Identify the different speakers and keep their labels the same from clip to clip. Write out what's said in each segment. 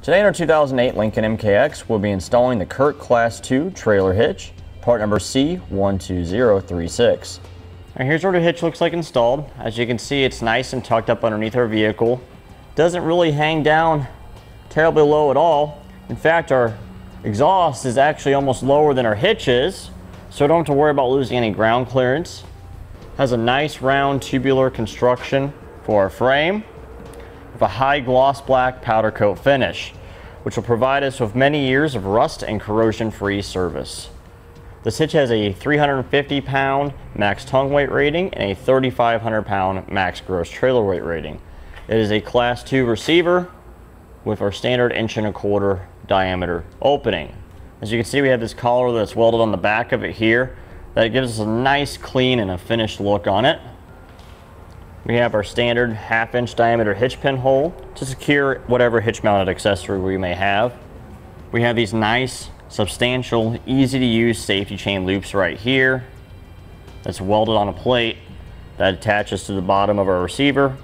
Speaker 1: Today in our 2008 Lincoln MKX, we'll be installing the CURT Class 2 trailer hitch, part number C12036. Now here's what the hitch looks like installed. As you can see, it's nice and tucked up underneath our vehicle. Doesn't really hang down terribly low at all. In fact, our exhaust is actually almost lower than our hitch is, so don't have to worry about losing any ground clearance. Has a nice round tubular construction for our frame with a high gloss black powder coat finish, which will provide us with many years of rust and corrosion free service. This hitch has a 350 pound max tongue weight rating and a 3,500 pound max gross trailer weight rating. It is a Class 2 receiver with our standard 1¼ inch diameter opening. As you can see, we have this collar that's welded on the back of it here. That gives us a nice clean and a finished look on it. We have our standard 1/2 inch diameter hitch pin hole to secure whatever hitch mounted accessory we may have. We have these nice, substantial, easy to use safety chain loops right here that's welded on a plate that attaches to the bottom of our receiver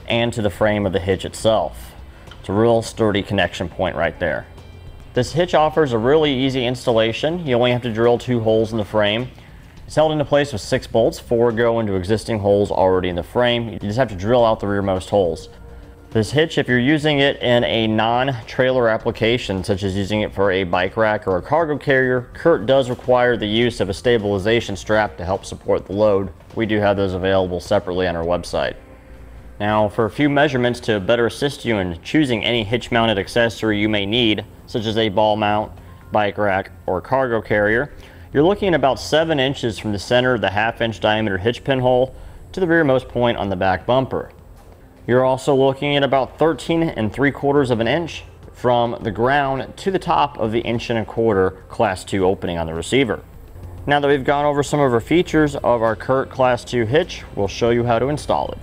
Speaker 1: and to the frame of the hitch itself. It's a real sturdy connection point right there. This hitch offers a really easy installation. You only have to drill 2 holes in the frame. It's held into place with 6 bolts. 4 go into existing holes already in the frame. You just have to drill out the rearmost holes. This hitch, if you're using it in a non-trailer application, such as using it for a bike rack or a cargo carrier, CURT does require the use of a stabilization strap to help support the load. We do have those available separately on our website. Now, for a few measurements to better assist you in choosing any hitch-mounted accessory you may need, such as a ball mount, bike rack, or cargo carrier, you're looking at about 7 inches from the center of the 1/2 inch diameter hitch pin hole to the rearmost point on the back bumper. You're also looking at about 13¾ inch from the ground to the top of the 1¼ inch Class 2 opening on the receiver. Now that we've gone over some of our features of our CURT Class 2 hitch, we'll show you how to install it.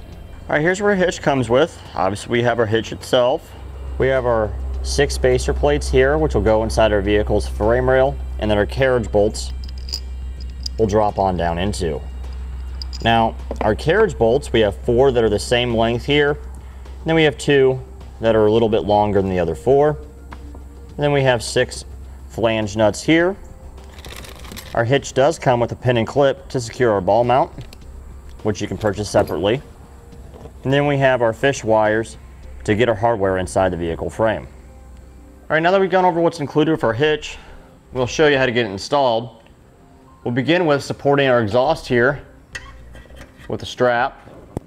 Speaker 1: All right, here's what our hitch comes with. Obviously, we have our hitch itself. We have our 6 spacer plates here, which will go inside our vehicle's frame rail, and then our carriage bolts will drop on down into. Now, our carriage bolts, we have 4 that are the same length here, and then we have 2 that are a little bit longer than the other 4. And then we have 6 flange nuts here. Our hitch does come with a pin and clip to secure our ball mount, which you can purchase separately. And then we have our fish wires to get our hardware inside the vehicle frame. All right, now that we've gone over what's included with our hitch, we'll show you how to get it installed. We'll begin with supporting our exhaust here with a strap,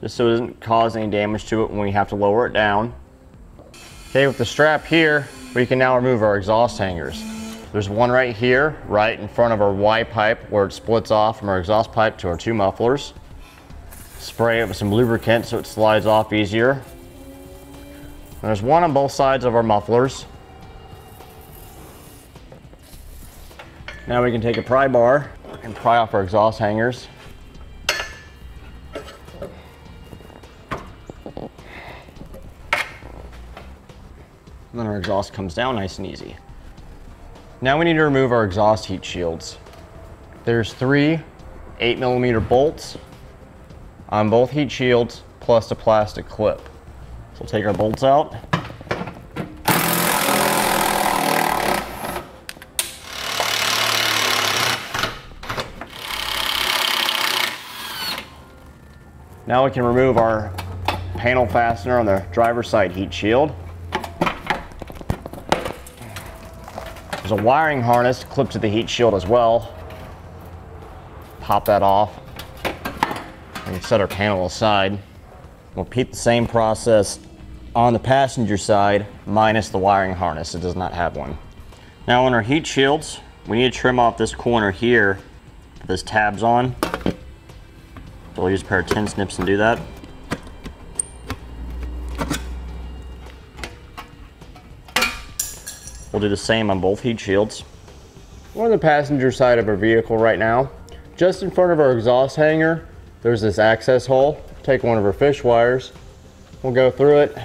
Speaker 1: just so it doesn't cause any damage to it when we have to lower it down. Okay, with the strap here, we can now remove our exhaust hangers. There's one right here, right in front of our Y pipe, where it splits off from our exhaust pipe to our 2 mufflers. Spray it with some lubricant so it slides off easier. And there's one on both sides of our mufflers. Now we can take a pry bar and pry off our exhaust hangers. And then our exhaust comes down nice and easy. Now we need to remove our exhaust heat shields. There's 3 8mm bolts on both heat shields, plus a plastic clip. So we'll take our bolts out. Now we can remove our panel fastener on the driver's side heat shield. There's a wiring harness clipped to the heat shield as well. Pop that off. We can set our panel aside. We'll repeat the same process on the passenger side, minus the wiring harness. It does not have one. Now on our heat shields, we need to trim off this corner here that this tab's on. So we'll use a pair of tin snips and do that. We'll do the same on both heat shields. We're on the passenger side of our vehicle right now. Just in front of our exhaust hanger, there's this access hole. Take one of our fish wires. We'll go through it,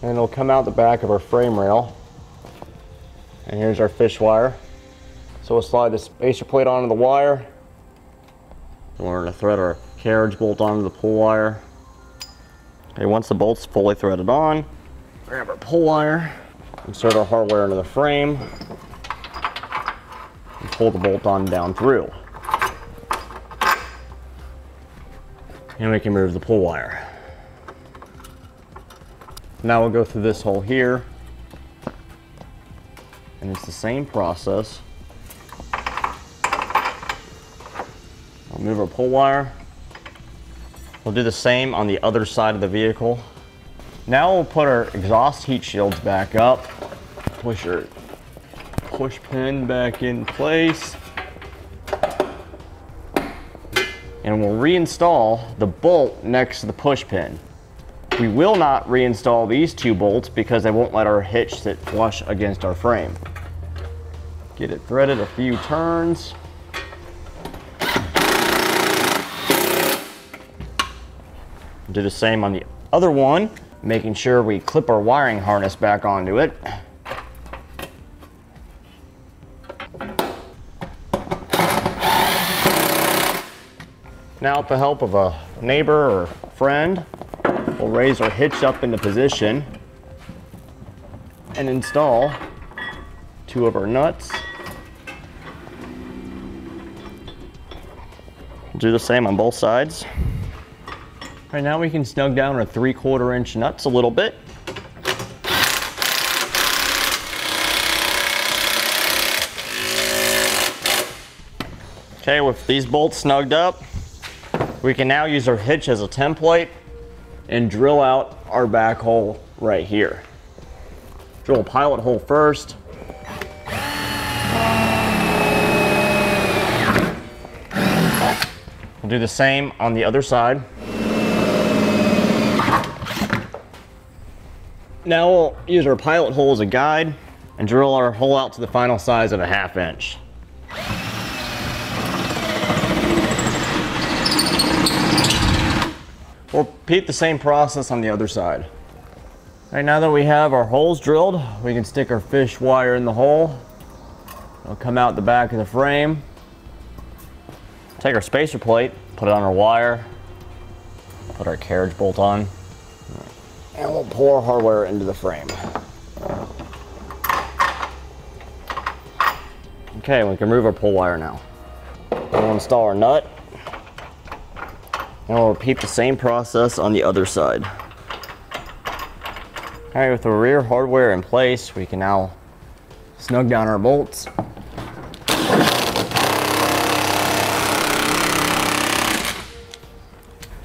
Speaker 1: and it'll come out the back of our frame rail. And here's our fish wire. So we'll slide the spacer plate onto the wire. We're going to thread our carriage bolt onto the pull wire. Okay, once the bolt's fully threaded on, Grab our pull wire, insert our hardware into the frame, and pull the bolt on down through. And we can remove the pull wire. Now we'll go through this hole here, and it's the same process. We'll move our pull wire. We'll do the same on the other side of the vehicle. Now we'll put our exhaust heat shields back up, push our push pin back in place, and we'll reinstall the bolt next to the push pin. We will not reinstall these two bolts because they won't let our hitch sit flush against our frame. Get it threaded a few turns. Do the same on the other one, making sure we clip our wiring harness back onto it. Now, with the help of a neighbor or friend, we'll raise our hitch up into position and install two of our nuts. We'll do the same on both sides. Right now we can snug down our 3/4 inch nuts a little bit. Okay, with these bolts snugged up, we can now use our hitch as a template and drill out our back hole right here. Drill a pilot hole first. We'll do the same on the other side. Now we'll use our pilot hole as a guide and drill our hole out to the final size of a 1/2 inch. We'll repeat the same process on the other side. All right, now that we have our holes drilled, we can stick our fish wire in the hole. It'll come out the back of the frame. Take our spacer plate, put it on our wire, put our carriage bolt on, and we'll pull our hardware into the frame. Okay, we can remove our pull wire now. We'll install our nut, and we'll repeat the same process on the other side. All right, with the rear hardware in place, we can now snug down our bolts.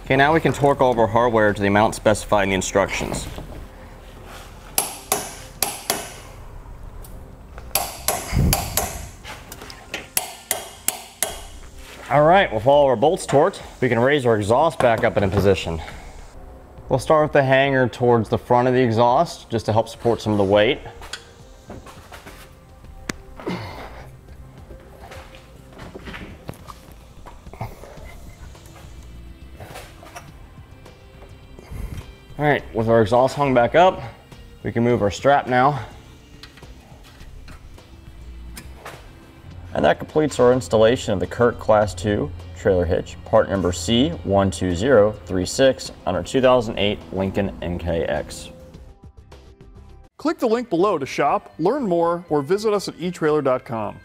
Speaker 1: Okay, now we can torque all of our hardware to the amount specified in the instructions. All right, with all our bolts torqued, we can raise our exhaust back up into position. We'll start with the hanger towards the front of the exhaust, just to help support some of the weight. All right, with our exhaust hung back up, we can move our strap now. And that completes our installation of the Curt Class 2 trailer hitch, part number C12036 on our 2008 Lincoln MKX.
Speaker 2: Click the link below to shop, learn more, or visit us at eTrailer.com.